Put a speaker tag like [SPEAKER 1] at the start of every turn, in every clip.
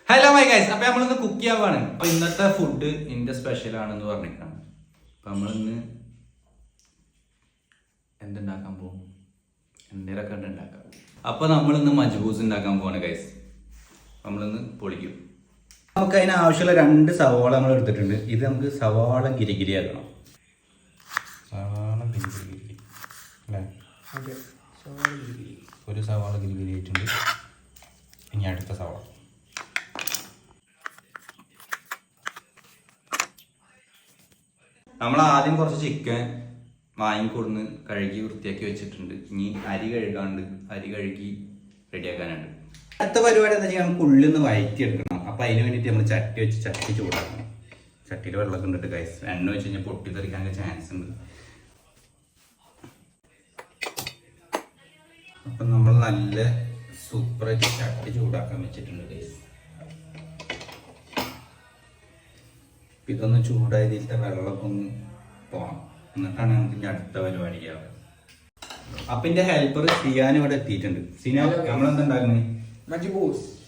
[SPEAKER 1] Hello my guys, അപ്പൊ നമ്മളിന്ന് cook ചെയ്യാൻ പോവാണ്. അപ്പൊ ഇന്നത്തെ ഫുഡ് എന്റെ സ്പെഷ്യൽ ആണെന്ന് പറഞ്ഞിട്ടാണ്. അപ്പൊ നമ്മളിന്ന് എന്തുണ്ടാക്കാൻ പോകും, എന്തേലൊക്കെ ഉണ്ടാക്കാം. അപ്പൊ നമ്മളിന്ന് മജ്ബൂസ് ഉണ്ടാക്കാൻ പോവാണ് ഗൈസ്. നമ്മളിന്ന് പൊളിക്കും. നമുക്ക് അതിന് ആവശ്യമുള്ള 2 സവാള നമ്മൾ എടുത്തിട്ടുണ്ട്. ഇത് നമുക്ക് സവാള ഗിരിഗിരി ആക്കണം. സവാള ഗിരിഗിരി അല്ലേ? ഒരു സവാള ഗിരിഗിരി ആയിട്ടുണ്ട്. ഇനി അടുത്ത സവാള. നമ്മൾ ആദ്യം കുറച്ച് ചിക്കൻ വാങ്ങിക്കൊടുന്ന് കഴുകി വൃത്തിയാക്കി വെച്ചിട്ടുണ്ട്. ഇനി അരി കഴുകി റെഡിയാക്കാനുണ്ട്. അടുത്ത പരിപാടി എന്താ വെച്ചാൽ നമുക്ക് ഉള്ളിൽ നിന്ന് വഴറ്റിയെടുക്കണം. അപ്പം അതിന് വേണ്ടിയിട്ട് നമ്മൾ ചട്ടി വെച്ച് ചട്ടി ചൂടാക്കണം. ചട്ടിയിൽ വെള്ളമൊക്കെ ഉണ്ടിട്ട് ഗൈസ്, എണ്ണ വെച്ച് കഴിഞ്ഞാൽ പൊട്ടിത്തെറിക്കാനൊക്കെ ചാൻസ് ഉണ്ട്. അപ്പം നമ്മൾ നല്ല സൂപ്പറായിട്ട് ചട്ടി ചൂടാക്കാൻ വെച്ചിട്ടുണ്ട് ഗൈസ്. ഇതൊന്ന് ചൂടായതിലത്തെ വെള്ളമൊക്കെ ഒന്ന് പോകണം, എന്നിട്ടാണ് നമുക്ക് ഇനി അടുത്ത പരിപാടി ചെയ്യാറ്. അപ്പം എൻ്റെ ഹെൽപ്പർ സിയാൻ ഇവിടെ എത്തിയിട്ടുണ്ട്. സിന, നമ്മളെന്താ ഉണ്ടാക്കുന്നത്?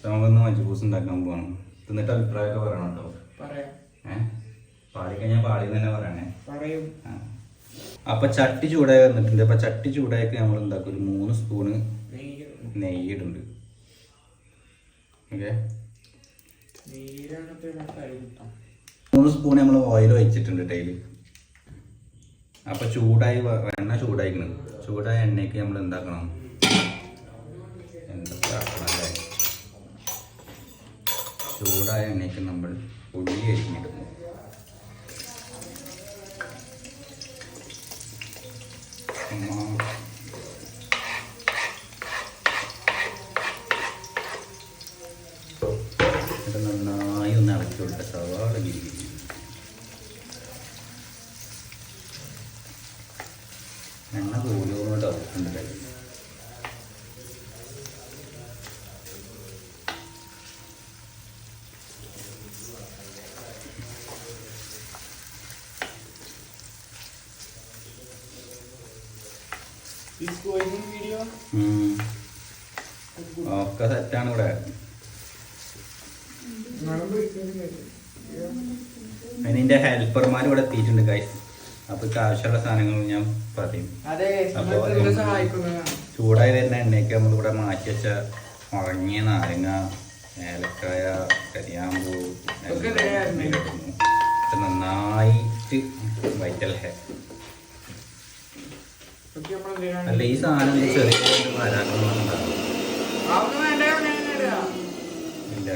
[SPEAKER 1] നമ്മളൊന്ന് മജ്ബൂസ് ഉണ്ടാക്കാൻ പോകണം. എന്നിട്ട് അഭിപ്രായമൊക്കെ പറയണം കേട്ടോ. പാടിക്കഴിഞ്ഞാൽ പാടി തന്നെ പറയണേ. അപ്പൊ ചട്ടി ചൂടായി വന്നിട്ടുണ്ട്. അപ്പൊ ചട്ടി ചൂടാക്കി നമ്മൾ എന്താക്കും, ഒരു 3 സ്പൂണ് നെയ്യ് ഇടുന്നുണ്ട്. ഓക്കെ, 3 സ്പൂൺ നമ്മൾ ഓയിൽ ഒഴിച്ചിട്ടുണ്ട് ടൈല്. അപ്പൊ ചൂടായി എണ്ണ ചൂടായിക്കണം. ചൂടായ എണ്ണയ്ക്ക് നമ്മൾ എന്താക്കണം, എന്തൊക്കെ ആക്കണം അല്ലേ? ചൂടായ എണ്ണയ്ക്ക് നമ്മൾ ഉള്ളി അരിഞ്ഞിടുന്നു. ഇത് നന്നായി ഒന്ന് ഇളക്കി കൊടുത്ത സവാള ഗിരിഗിരി. എണ്ണ പോലും ഡൗട്ടുണ്ട് കൈ. ഒക്കെ സെറ്റാണ് ഇവിടെ. അതിന്റെ ഹെൽപ്പർമാർ ഇവിടെ എത്തിയിട്ടുണ്ട് ഗൈസ്. അപ്പൊ ആവശ്യമുള്ള സാധനങ്ങൾ ഞാൻ പറയും. അപ്പൊ ചൂടായി വരുന്ന എണ്ണയ്ക്ക് നമ്മളിവിടെ മാറ്റി വെച്ച ഉണങ്ങിയ നാരങ്ങ, ഏലക്കായ, കരിയാമ്പൂ നന്നായിട്ട് വൈറ്റൽ ഹെയർ. അല്ല, ഈ സാധനം ചെറിയ വരാനൊന്നും ഇല്ല.